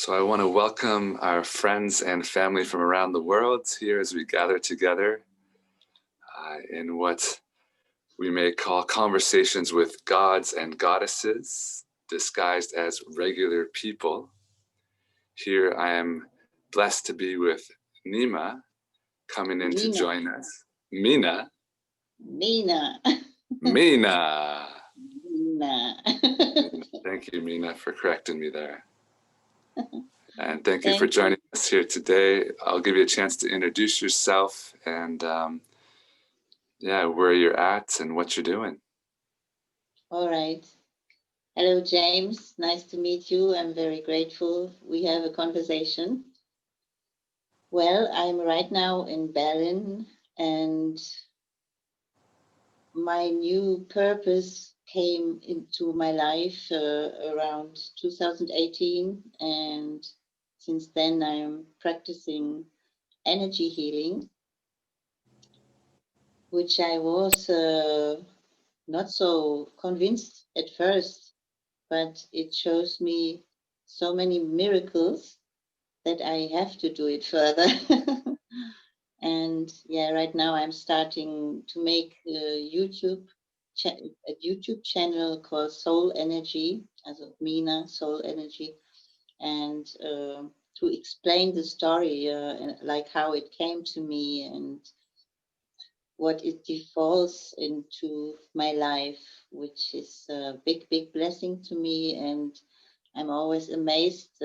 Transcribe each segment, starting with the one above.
So I want to welcome our friends and family from around the world here as we gather together in what we may call conversations with gods and goddesses, disguised as regular people. Here I am blessed to be with Nima, coming in to join us. Mina. Mina. Mina. Mina. Thank you, Mina, for correcting me there. And thank you for joining us here today. I'll give you a chance to introduce yourself and where you're at and what you're doing. All right. Hello, James. Nice to meet you. I'm very grateful we have a conversation. Well, I'm right now in Berlin, and my new purpose came into my life around 2018, and since then I'm practicing energy healing, which I was not so convinced at first, but it shows me so many miracles that I have to do it further. And yeah, right now I'm starting to make a YouTube channel called Soul Energy, also Mina Soul Energy, and to explain the story, like how it came to me and what it defaults into my life, which is a big, big blessing to me. And I'm always amazed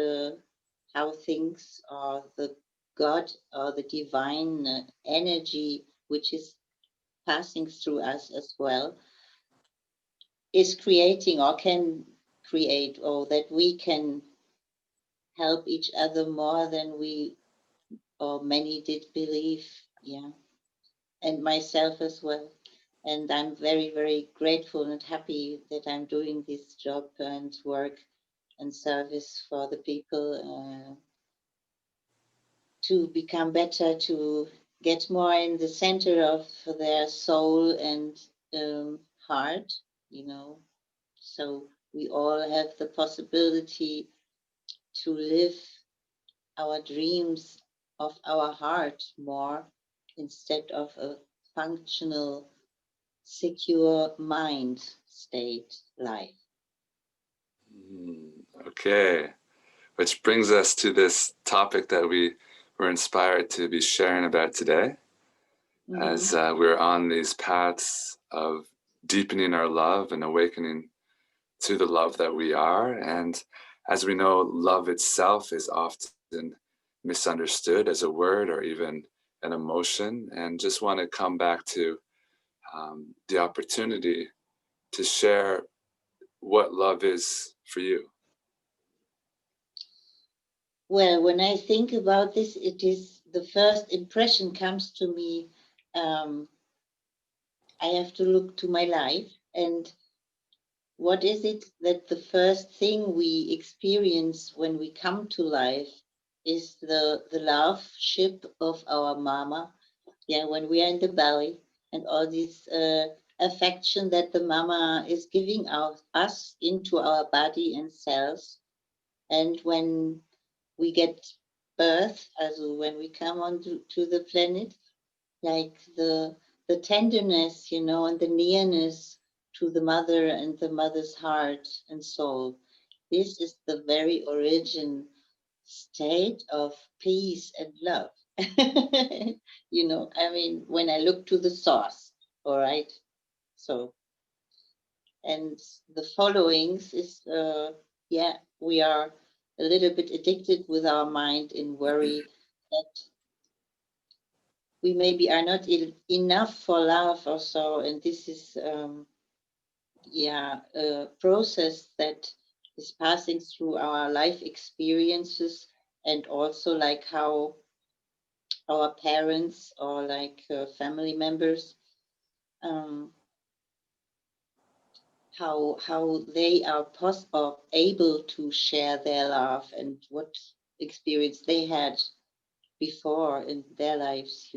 how things are the God or the divine energy, which is passing through us as well, is creating or can create, or that we can help each other more than we or many did believe. Yeah. And myself as well. And I'm very, very grateful and happy that I'm doing this job and work and service for the people to become better, to get more in the center of their soul and heart, So we all have the possibility to live our dreams of our heart more instead of a functional, secure mind state life. Okay, which brings us to this topic that we were inspired to be sharing about today, as we're on these paths of deepening our love and awakening to the love that we are. And as we know, love itself is often misunderstood as a word or even an emotion, and just want to come back to the opportunity to share what love is for you. Well, when I think about this, it is the first impression comes to me. I have to look to my life, and what is it that the first thing we experience when we come to life is the love ship of our mama. Yeah, when we are in the belly, and all this affection that the mama is giving us into our body and cells. And when we get birth, also when we come on to the planet, like the tenderness, and the nearness to the mother and the mother's heart and soul. This is the very origin state of peace and love. When I look to the source, all right. So, and the followings is, we are a little bit addicted with our mind in worry that we maybe are not enough for love or so. And this is, a process that is passing through our life experiences, and also like how our parents or like family members, how they are able to share their love and what experience they had before in their lives.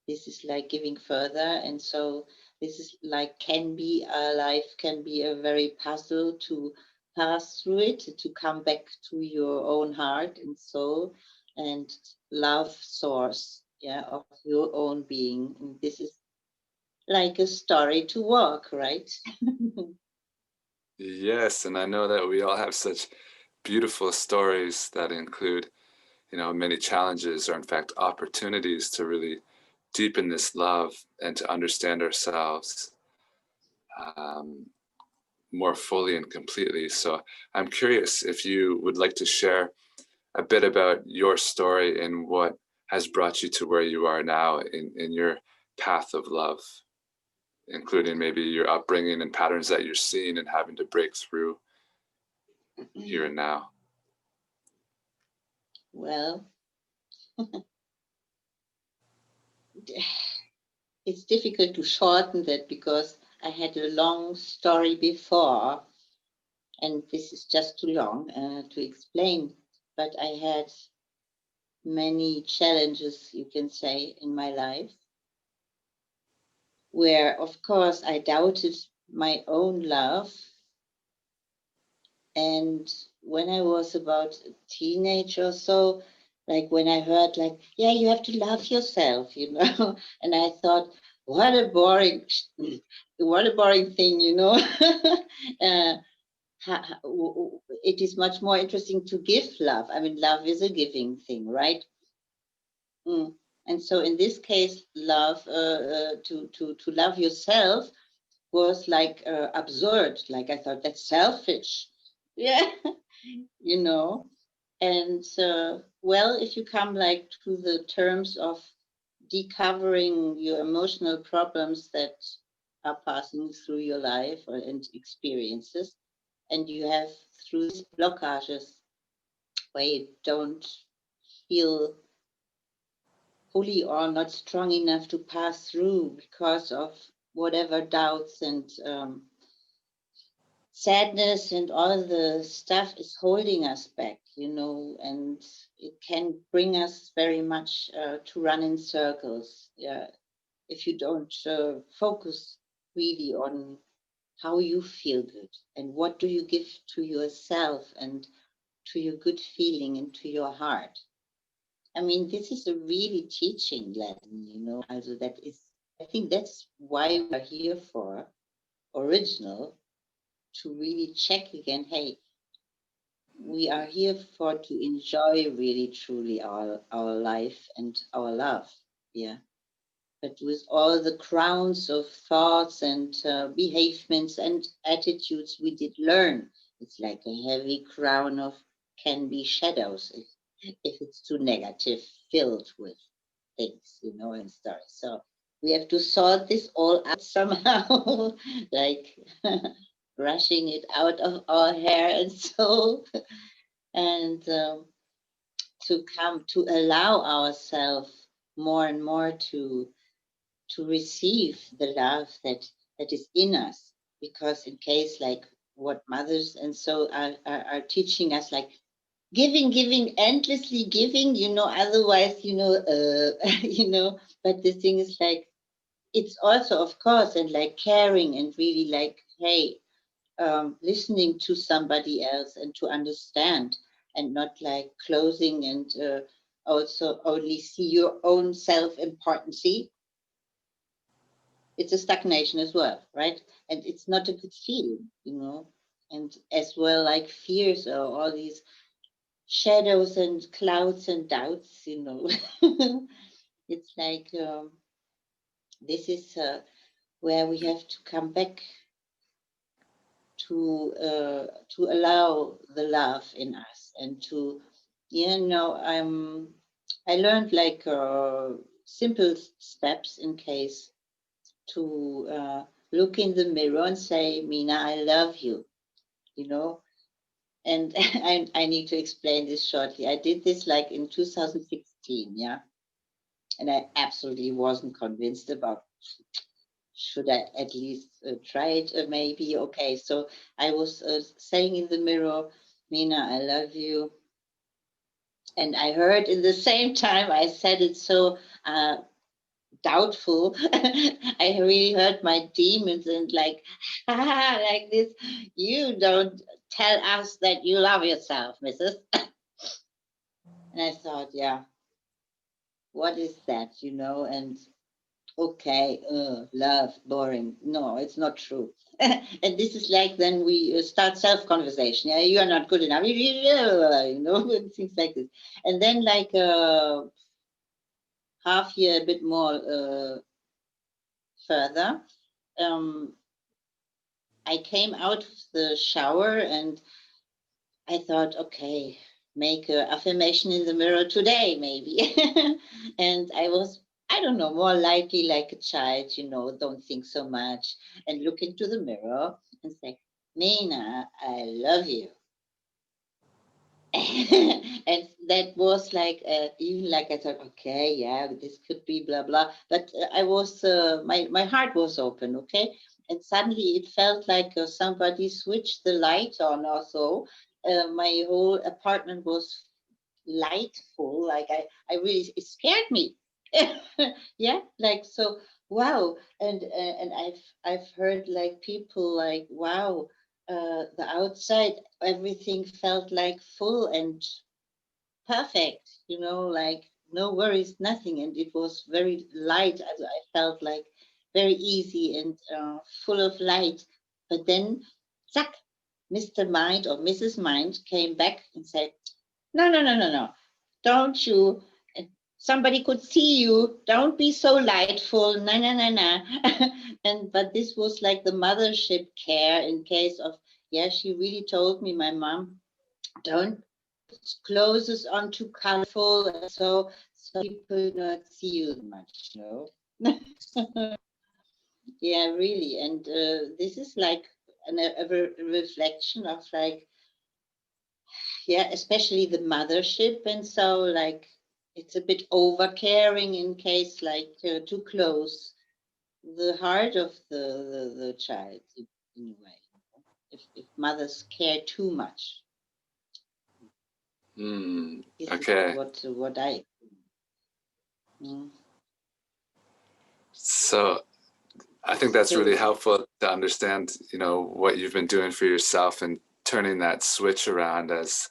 This is like giving further, and so this is like can be a very puzzle to pass through it, to come back to your own heart and soul and love source, yeah, of your own being. And this is like a story to walk, right? Yes, and I know that we all have such beautiful stories that include, many challenges or in fact opportunities to really deepen this love and to understand ourselves um, more fully and completely. So I'm curious if you would like to share a bit about your story and what has brought you to where you are now in your path of love, including maybe your upbringing and patterns that you're seeing and having to break through here and now. Well, it's difficult to shorten that because I had a long story before, and this is just too long to explain. But I had many challenges, you can say, in my life, where, of course, I doubted my own love. And when I was about a teenager or so, like when I heard, like, yeah, you have to love yourself, and I thought, what a boring, what a boring thing, uh, it is much more interesting to give love. I mean, love is a giving thing, right? Mm. And so in this case, love to love yourself was like absurd. Like I thought that's selfish. Yeah, you know. And well, if you come like to the terms of decovering your emotional problems that are passing through your life and experiences, and you have through these blockages where you don't feel fully or not strong enough to pass through because of whatever doubts and sadness and all the stuff is holding us back, and it can bring us very much to run in circles. Yeah, if you don't focus really on how you feel good and what do you give to yourself and to your good feeling and to your heart. I mean, this is a really teaching lesson, Also, that is, I think that's why we are here for original, to really check again. Hey, we are here for to enjoy really truly our life and our love. Yeah. But with all the crowns of thoughts and behaviors and attitudes we did learn, it's like a heavy crown of can be shadows if it's too negative, filled with things, and stories. So we have to sort this all out somehow, like brushing it out of our hair and soul, and to come to allow ourselves more and more to receive the love that is in us. Because in case like what mothers and so are teaching us, like giving endlessly giving, otherwise, but the thing is like it's also of course and like caring and really like, hey, listening to somebody else and to understand and not like closing and also only see your own self importance. It's a stagnation as well, right? And it's not a good feeling, and as well like fears or all these shadows and clouds and doubts, It's like this is where we have to come back to allow the love in us and to, I learned like simple steps in case to look in the mirror and say, Mina, I love you, you know. And I need to explain this shortly. I did this like in 2016, yeah. And I absolutely wasn't convinced about should I at least try it, maybe. Okay, so I was saying in the mirror, Mina, I love you. And I heard in the same time, I said it so doubtful. I really heard my demons and like, like this. You don't tell us that you love yourself, Mrs. And I thought, yeah, what is that, And okay, love, boring. No, it's not true. And this is like then we start self-conversation. Yeah, you are not good enough. And things like this. And then like half year, a bit more further, um, I came out of the shower and I thought, okay, make an affirmation in the mirror today, maybe. And I don't know, more likely like a child, don't think so much and look into the mirror and say, Nina, I love you. And that was like even like I thought, okay, yeah, this could be blah blah, but I was my heart was open, okay, and suddenly it felt like somebody switched the light on or so. My whole apartment was lightful, like I really, it scared me. Yeah, like so, wow. And I've heard like people like, wow, the outside everything felt like full and perfect, like no worries, nothing. And it was very light. I felt like very easy and full of light. But then, zack, Mr. Mind or Mrs. Mind came back and said, no, no, no, no, no. Don't you? Somebody could see you. Don't be so lightful. Na, na, na, na. But this was like the mothership care in case of, yeah, she really told me, my mom, don't clothes on too colorful and so people not see you much, Yeah, really. And this is like a reflection of like, yeah, especially the mothership. And so like it's a bit over caring in case like too close the heart of the child in a way, if mothers care too much. This Okay. is what I. Mm. So I think that's really So. helpful to understand, what you've been doing for yourself and turning that switch around, as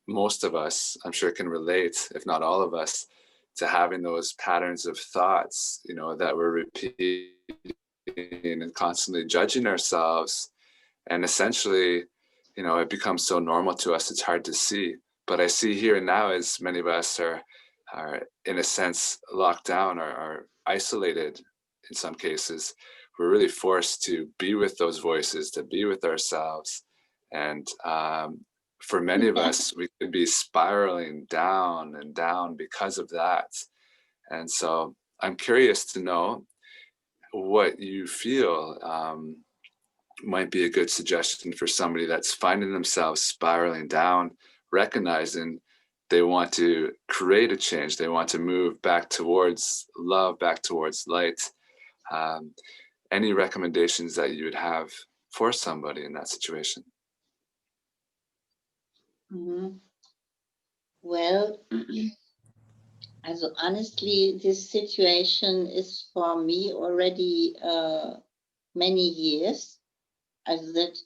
most of us, I'm sure, can relate, if not all of us, to having those patterns of thoughts, that we're repeating and constantly judging ourselves. And essentially, it becomes so normal to us, it's hard to see. But I see here and now, as many of us are in a sense locked down, or are isolated in some cases, we're really forced to be with those voices, to be with ourselves. And for many of us, we could be spiraling down and down because of that. And so I'm curious to know what you feel might be a good suggestion for somebody that's finding themselves spiraling down, recognizing they want to create a change, they want to move back towards love, back towards light. Um, any recommendations that you would have for somebody in that situation? Mhm. Well, also honestly, this situation is for me already many years. Also that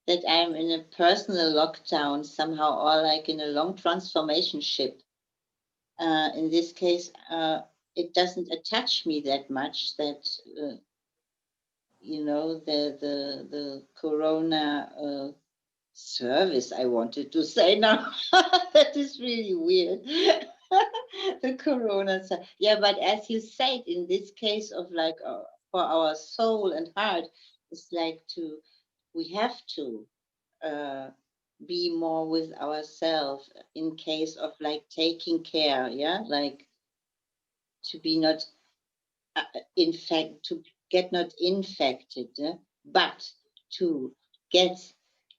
that I'm in a personal lockdown somehow, or like in a long transformation ship. In this case, it doesn't attach me that much that the corona service, I wanted to say now. That is really weird. The corona yeah, but as you said, in this case of like for our soul and heart, it's like we have to uh, be more with ourselves in case of like taking care, yeah, like to be not to get not infected, but to get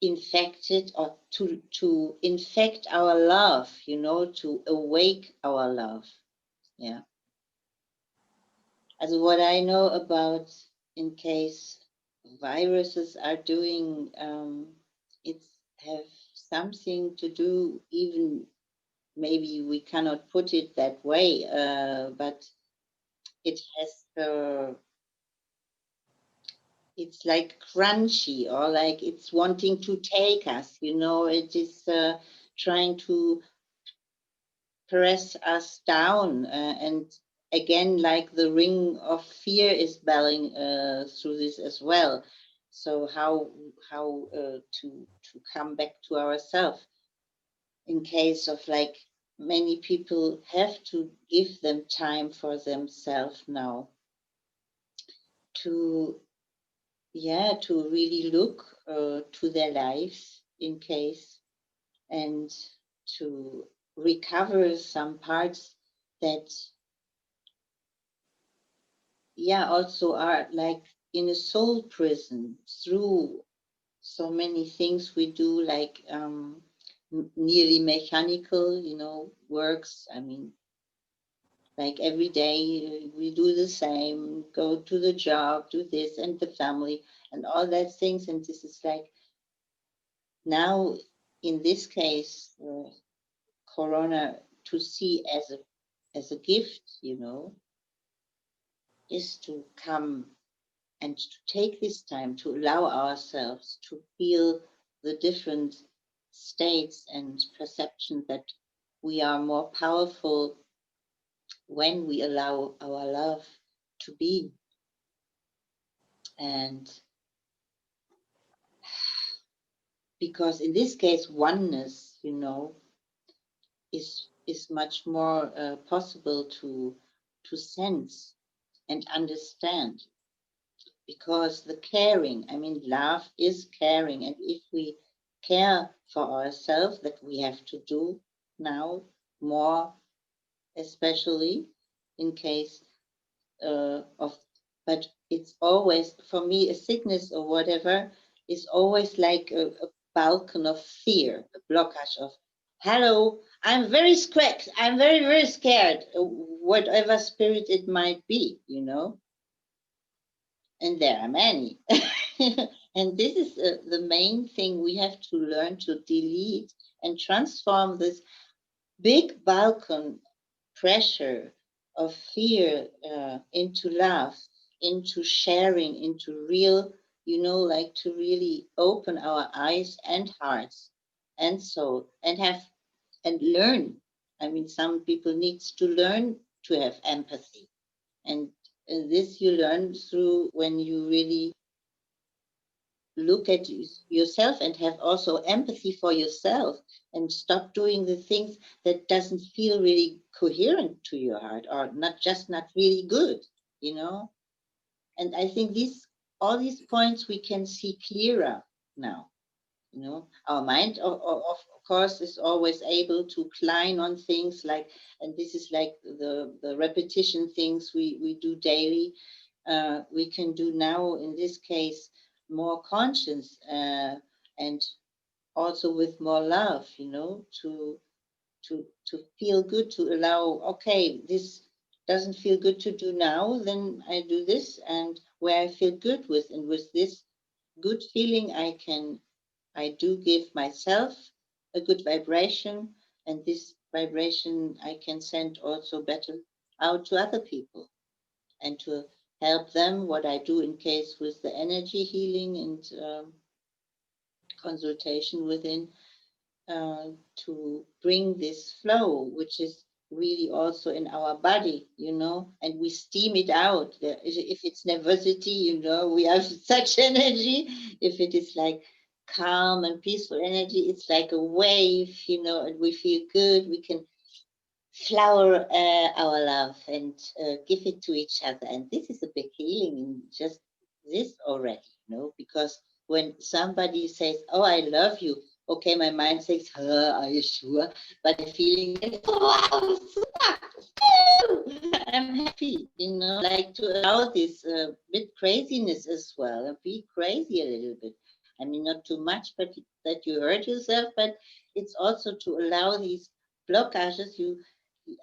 infected, or to infect our love, to awake our love. Yeah. As what I know about, in case viruses are doing, it's have something to do, even maybe we cannot put it that way, but it has it's like crunchy, or like it's wanting to take us, it is trying to press us down, and again, like the ring of fear is belling through this as well. So how to come back to ourselves, in case of like many people have to give them time for themselves now, to to really look to their lives, in case, and to recover some parts that also are like in a soul prison, through so many things we do, like nearly mechanical, works. I mean, like every day we do the same, go to the job, do this, and the family, and all that things. And this is like, now, in this case, Corona, to see as a gift, is to come and to take this time to allow ourselves to feel the different states and perception, that we are more powerful when we allow our love to be. And because in this case, oneness, is much more possible to sense and understand, because the caring, I mean, love is caring. And if we care for ourselves, that we have to do now more, especially in case of, but it's always, for me, a sickness or whatever is always like a balcony of fear, a blockage of, hello, I'm very scared, I'm very, very scared, whatever spirit it might be, and there are many. And this is the main thing we have to learn to delete and transform this big balcony pressure of fear into love, into sharing, into real, like to really open our eyes and hearts and soul, and have and learn. I mean, some people needs to learn to have empathy, and this you learn through when you really look at yourself and have also empathy for yourself, and stop doing the things that doesn't feel really coherent to your heart, or not really good, you know and I think these all these points we can see clearer now. Our mind, of course, is always able to climb on things, like, and this is like the repetition things we do daily. We can do now, in this case, more conscious, and also with more love, to feel good, to allow, okay, this doesn't feel good to do now, then I do this, and where I feel good with, and with this good feeling, I do give myself a good vibration, and this vibration I can send also better out to other people, and to help them, what I do in case with the energy healing and consultation within, to bring this flow, which is really also in our body, and we steam it out. If it's nervosity, we have such energy. If it is like calm and peaceful energy, it's like a wave, and we feel good. We can flower our love and give it to each other. And this is a big healing in just this already, because when somebody says, "Oh, I love you," okay, my mind says, "Huh, are you sure?" But the feeling is, "Oh, wow, super! I'm happy," like to allow this bit craziness as well, and be crazy a little bit. I mean, not too much, but that you hurt yourself, but it's also to allow these blockages. You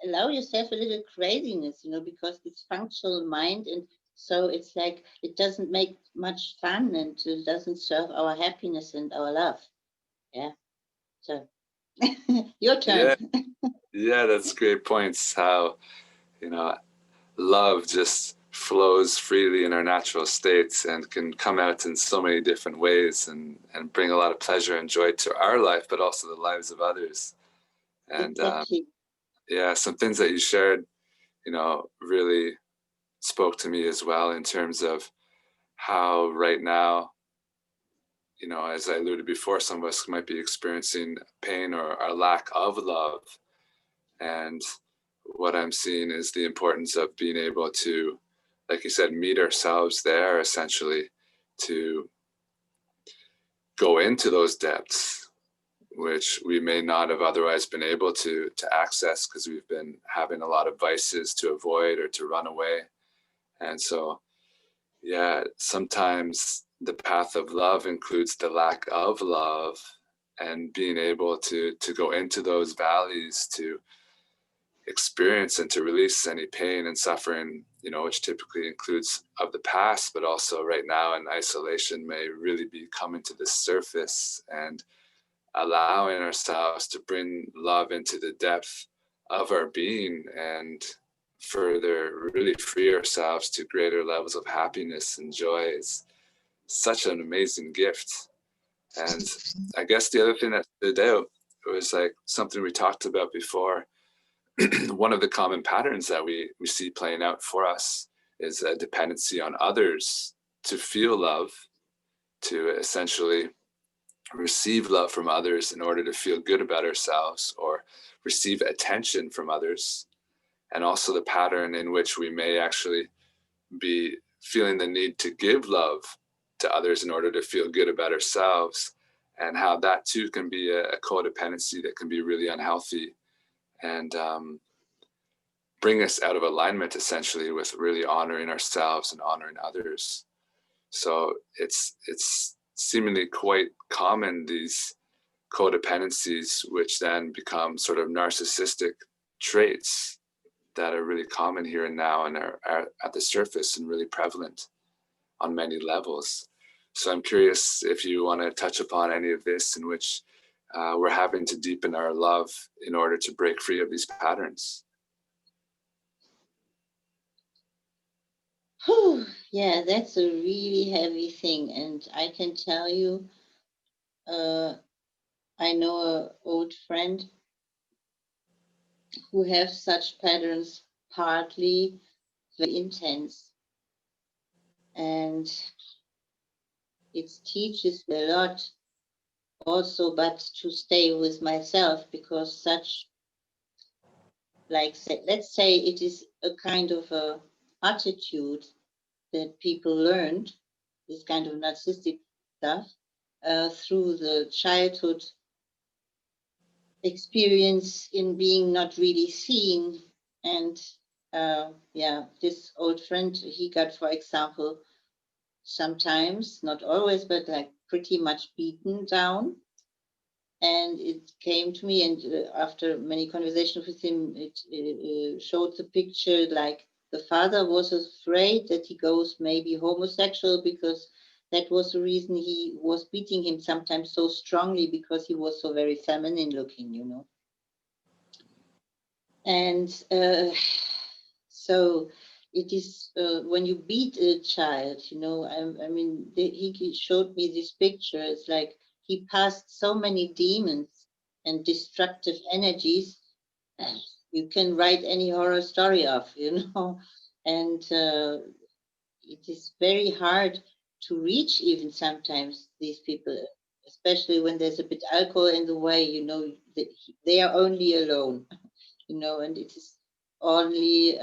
allow yourself a little craziness, because it's functional mind, and so it's like it doesn't make much fun, and it doesn't serve our happiness and our love. Yeah. So your turn. Yeah, yeah, that's great points. How, you know, love just flows freely in our natural states and can come out in so many different ways and bring a lot of pleasure and joy to our life, but also the lives of others. And Exactly. yeah, some things that you shared, really spoke to me as well in terms of how right now, as I alluded before, some of us might be experiencing pain or a lack of love. And what I'm seeing is the importance of being able to, like you said, meet ourselves there, essentially, to go into those depths, which we may not have otherwise been able to access because we've been having a lot of vices to avoid or to run away. And so, yeah, sometimes the path of love includes the lack of love, and being able to go into those valleys to experience and to release any pain and suffering, which typically includes of the past, but also right now in isolation, may really be coming to the surface and allowing ourselves to bring love into the depth of our being and further really free ourselves to greater levels of happiness and joy is such an amazing gift. And I guess the other thing that stood out was like something we talked about before. One of the common patterns that we see playing out for us is a dependency on others to feel love, to essentially receive love from others in order to feel good about ourselves or receive attention from others. And also the pattern in which we may actually be feeling the need to give love to others in order to feel good about ourselves, and how that too can be a codependency that can be really unhealthy and bring us out of alignment essentially with really honoring ourselves and honoring others. So it's seemingly quite common, these codependencies, which then become sort of narcissistic traits that are really common here and now and are at the surface and really prevalent on many levels. So I'm curious if you want to touch upon any of this in which we're having to deepen our love in order to break free of these patterns. Whew, yeah, that's a really heavy thing. And I can tell you, I know an old friend who have such patterns, partly very intense. And it teaches me a lot also, but to stay with myself, because such, like, let's say it is a kind of a attitude that people learned, this kind of narcissistic stuff, through the childhood experience in being not really seen. And yeah, this old friend, he got, for example, sometimes, not always, but like pretty much beaten down. And it came to me, and after many conversations with him, it showed the picture like the father was afraid that he goes maybe homosexual, because that was the reason he was beating him sometimes so strongly, because he was so very feminine looking, you know. And so it is when you beat a child, you know, I mean, he showed me this picture. It's like he passed so many demons and destructive energies. You can write any horror story of, you know, and it is very hard to reach even sometimes these people, especially when there's a bit alcohol in the way, you know, they are only alone, you know, and it is only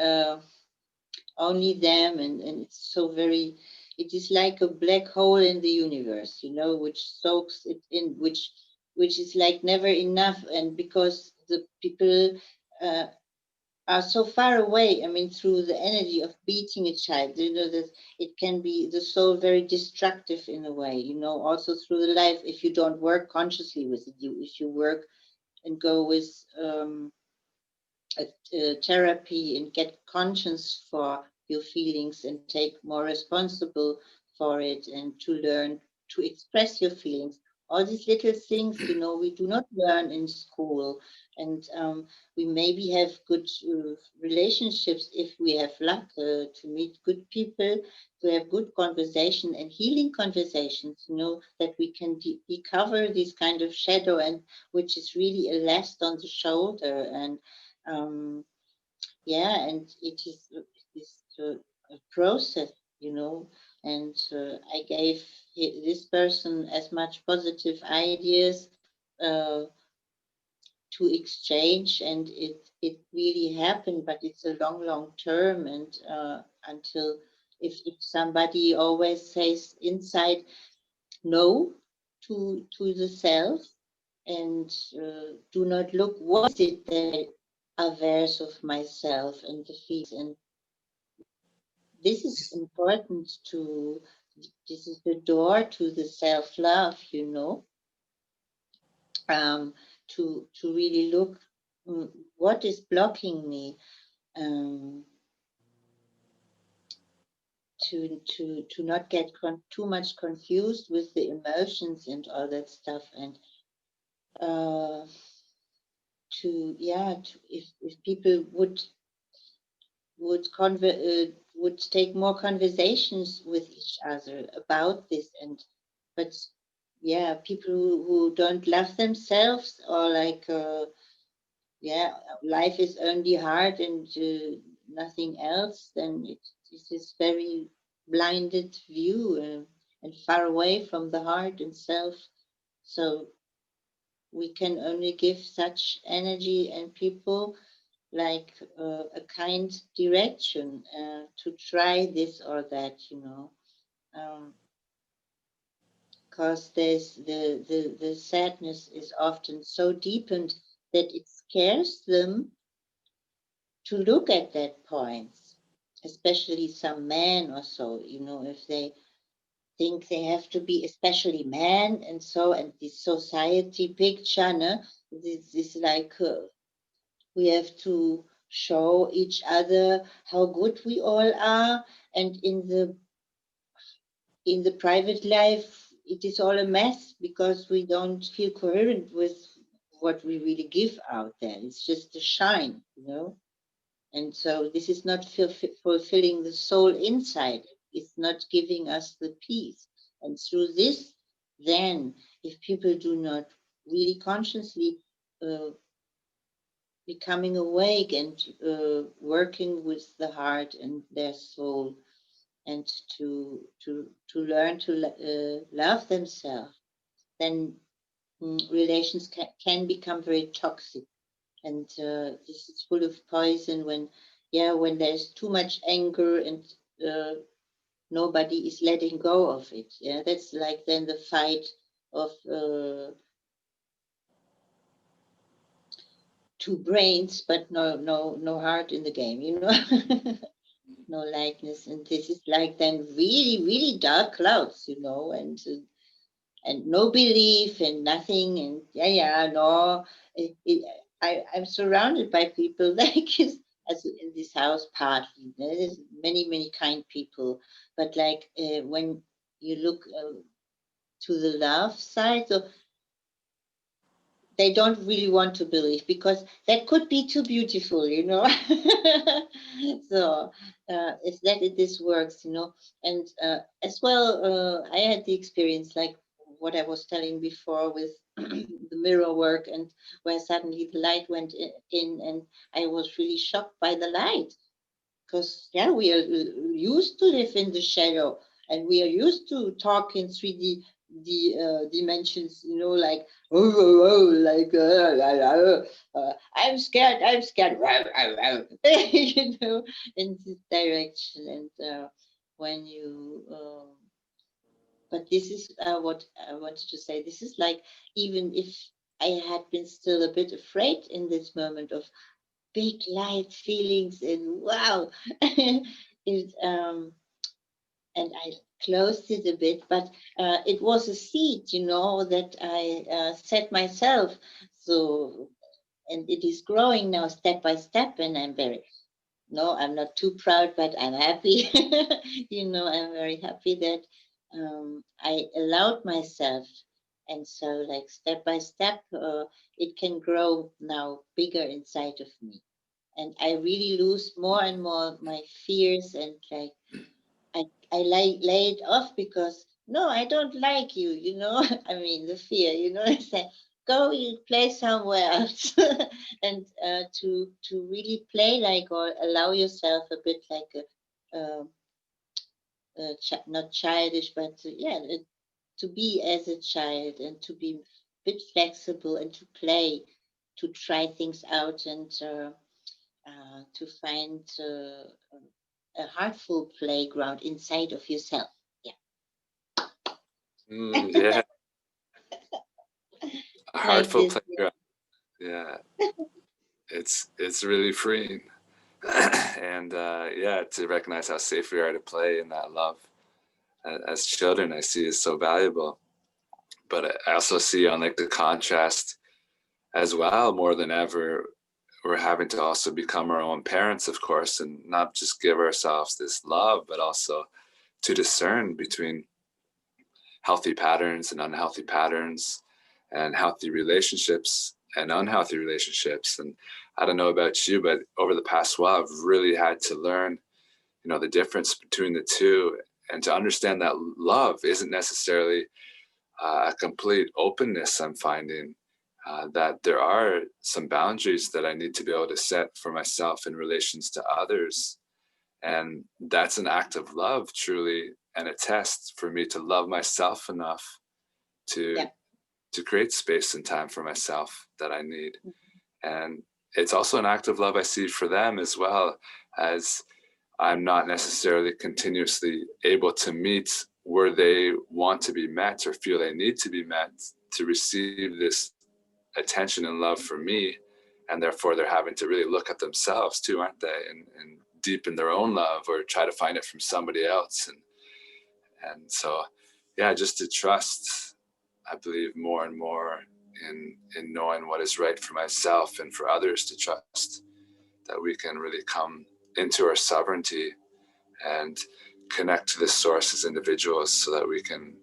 only them, and it's so very, it is like a black hole in the universe, you know, which soaks it in, which is like never enough. And because the people are so far away, I mean, through the energy of beating a child, you know, that it can be the soul very destructive in a way, you know, also through the life, if you don't work consciously with it. If you work and go with therapy and get conscious for your feelings and take more responsible for it, and to learn to express your feelings, all these little things, we do not learn in school. And we maybe have good relationships if we have luck to meet good people, to have good conversation and healing conversations, that we can recover this kind of shadow, and which is really a last on the shoulder. And yeah, and it is a process, and I gave this person as much positive ideas uh, to exchange, and it really happened, but it's a long term. And until, if somebody always says inside no to the self, and do not look what is it that I aware of myself and the feelings. And this is important to, this is the door to the self-love, to really look, what is blocking me, um, to not get too much confused with the emotions and all that stuff. And uh, if people would take more conversations with each other about this. And but yeah, people who don't love themselves, or like yeah, life is only hard and nothing else, then it is very blinded view, and far away from the heart and self. So we can only give such energy and people like a kind direction to try this or that, because there's the sadness is often so deepened that it scares them to look at that point, especially some men or so, if they think they have to be especially man, and so, and this society picture, no? This is like we have to show each other how good we all are, and in the private life it is all a mess because we don't feel coherent with what we really give out there. It's just a shine, and so this is not fulfilling the soul inside. It's not giving us the peace. And through this, then, if people do not really consciously uh, becoming awake and working with the heart and their soul, and to learn to love themselves, then relations can become very toxic. And this is full of poison when, yeah, when there's too much anger, and uh, nobody is letting go of it. Yeah, that's like then the fight of two brains, but no heart in the game, no likeness. And this is like then really dark clouds, and no belief and nothing. And no, I'm surrounded by people like as in this house partly. There's many kind people, but like when you look to the love side, so they don't really want to believe because that could be too beautiful, So if that this works, and as well, I had the experience like what I was telling before with the mirror work, and where suddenly the light went in, and I was really shocked by the light, because yeah, we are used to live in the shadow, and we are used to talk in 3D dimensions, like like I'm scared, in this direction. And when you but this is what I wanted to say. This is like, even if I had been still a bit afraid in this moment of big light feelings, and wow, it, and I closed it a bit, but it was a seed, that I set myself. So, and it is growing now step by step, and I'm very, no, I'm not too proud, but I'm happy. I'm very happy that I allowed myself And so, like step by step, it can grow now bigger inside of me. And I really lose more and more my fears, and like I lay it off because no, I don't like you, you know. I mean, the fear, you know. I say, go, you play somewhere else, and to really play like, or allow yourself a bit like not childish, but yeah, to be as a child and to be a bit flexible and to play, to try things out, and to find a heartful playground inside of yourself. Yeah, a Like heartful this. playground. Yeah, it's really freeing. And yeah, to recognize how safe we are to play in that love as children, I see is so valuable. But I also see on like the contrast as well, more than ever, we're having to also become our own parents, of course, and not just give ourselves this love, but also to discern between healthy patterns and unhealthy patterns, and healthy relationships and unhealthy relationships. And I don't know about you, but over the past while, I've really had to learn, the difference between the two, and to understand that love isn't necessarily a complete openness. I'm finding that there are some boundaries that I need to be able to set for myself in relations to others. And that's an act of love, truly, and a test for me to love myself enough to Yeah. to create space and time for myself that I need. And it's also an act of love I see for them as well, as I'm not necessarily continuously able to meet where they want to be met or feel they need to be met to receive this attention and love from me. And therefore, they're having to really look at themselves too, aren't they? And deepen their own love or try to find it from somebody else. And so, yeah, just to trust, I believe more and more in knowing what is right for myself and for others to trust that we can really come into our sovereignty and connect to the source as individuals so that we can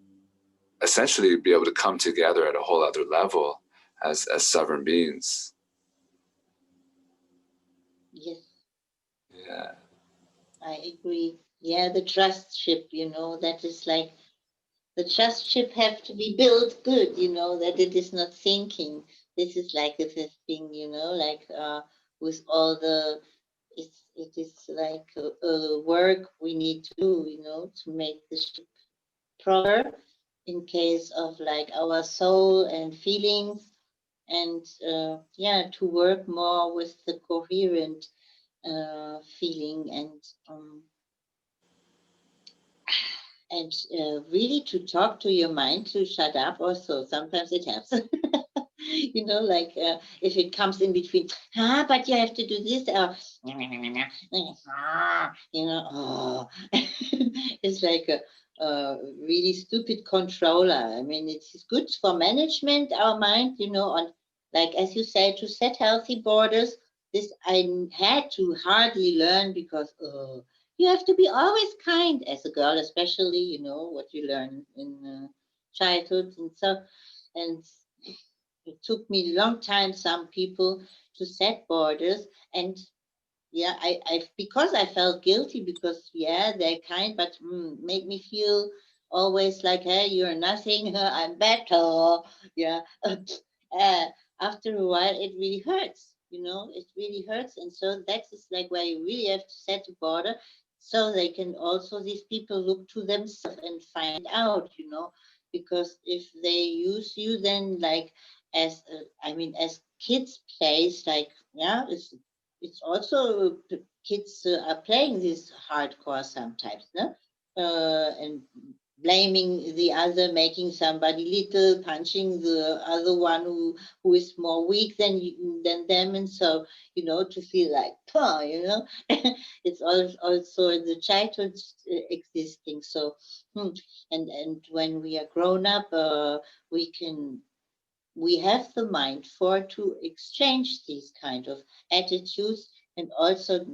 essentially be able to come together at a whole other level as sovereign beings. Yes, Yeah. I agree. Yeah, the trust ship, you know, that is like the trust ship have to be built good, you know, that it is not sinking. This is like the thing, you know, like with all the it is like work we need to do, you know, to make the ship proper in case of like our soul and feelings, and yeah, to work more with the coherent feeling, and really to talk to your mind to shut up also sometimes it helps. You know, like if it comes in between, but you have to do this, or you know, oh. It's like a really stupid controller. I mean, it's good for management our mind, you know, on, like as you say, to set healthy borders. This I had to hardly learn because you have to be always kind as a girl, especially, you know, what you learn in childhood and so. And it took me a long time, some people, to set borders. And yeah, I because I felt guilty because yeah, they're kind, but make me feel always like, hey, you're nothing, I'm better. Yeah. uh, After a while, it really hurts. You know, it really hurts, and so that is like where you really have to set a border, so they can also, these people, look to themselves and find out. You know, because if they use you, then like as I mean, as kids plays, like yeah, it's also kids are playing this hardcore sometimes, no? And blaming the other, making somebody little, punching the other one who is more weak than them, and so you know, to feel like, you know, it's also in the childhood existing. So, and when we are grown up, we can we have the mind for to exchange these kind of attitudes, and also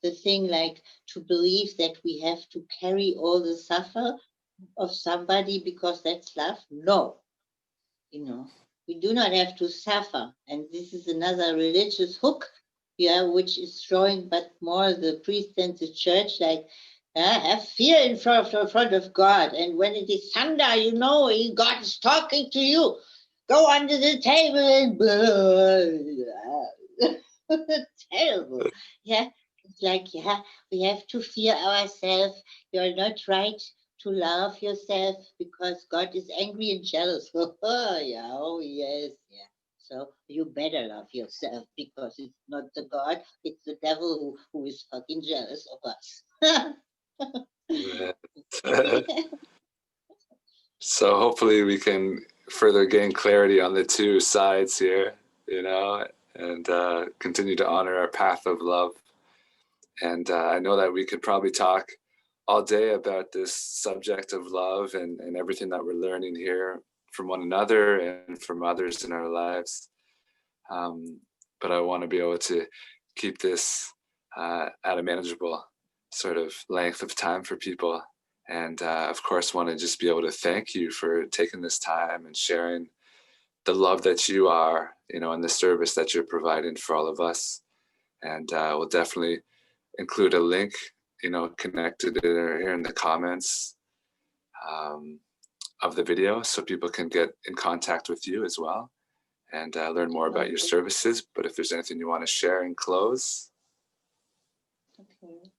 the thing like to believe that we have to carry all the suffer of somebody because that's love. No, you know, we do not have to suffer. And this is another religious hook, yeah, which is showing but more the priest and the church, like, have fear in front of God. And when it is thunder, you know, God is talking to you. Go under the table and terrible. Yeah. It's like, yeah, we have to fear ourselves. You're not right to love yourself because God is angry and jealous. Oh, yeah, oh, yes, yeah. So you better love yourself because it's not the God, it's the devil who is fucking jealous of us. So hopefully we can further gain clarity on the two sides here, you know, and continue to honor our path of love. And I know that we could probably talk all day about this subject of love and everything that we're learning here from one another and from others in our lives. But I want to be able to keep this at a manageable sort of length of time for people. And of course, want to just be able to thank you for taking this time and sharing the love that you are, you know, and the service that you're providing for all of us. And we'll definitely include a link, you know, connected here in the comments um, of the video so people can get in contact with you as well and learn more about your services. But if there's anything you want to share and close. Okay.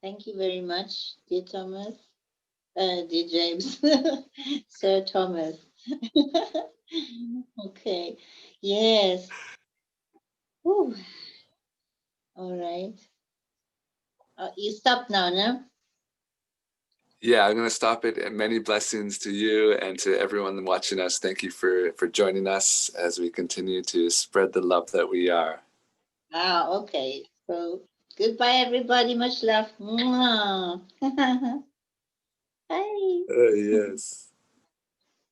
Thank you very much, dear Thomas. Dear James. Sir Thomas. Okay. Yes. Whew. All right. You stop now, no? Yeah, I'm going to stop it. And many blessings to you and to everyone watching us. Thank you for joining us as we continue to spread the love that we are. Okay. So goodbye, everybody. Much love. Mwah. Bye. Yes.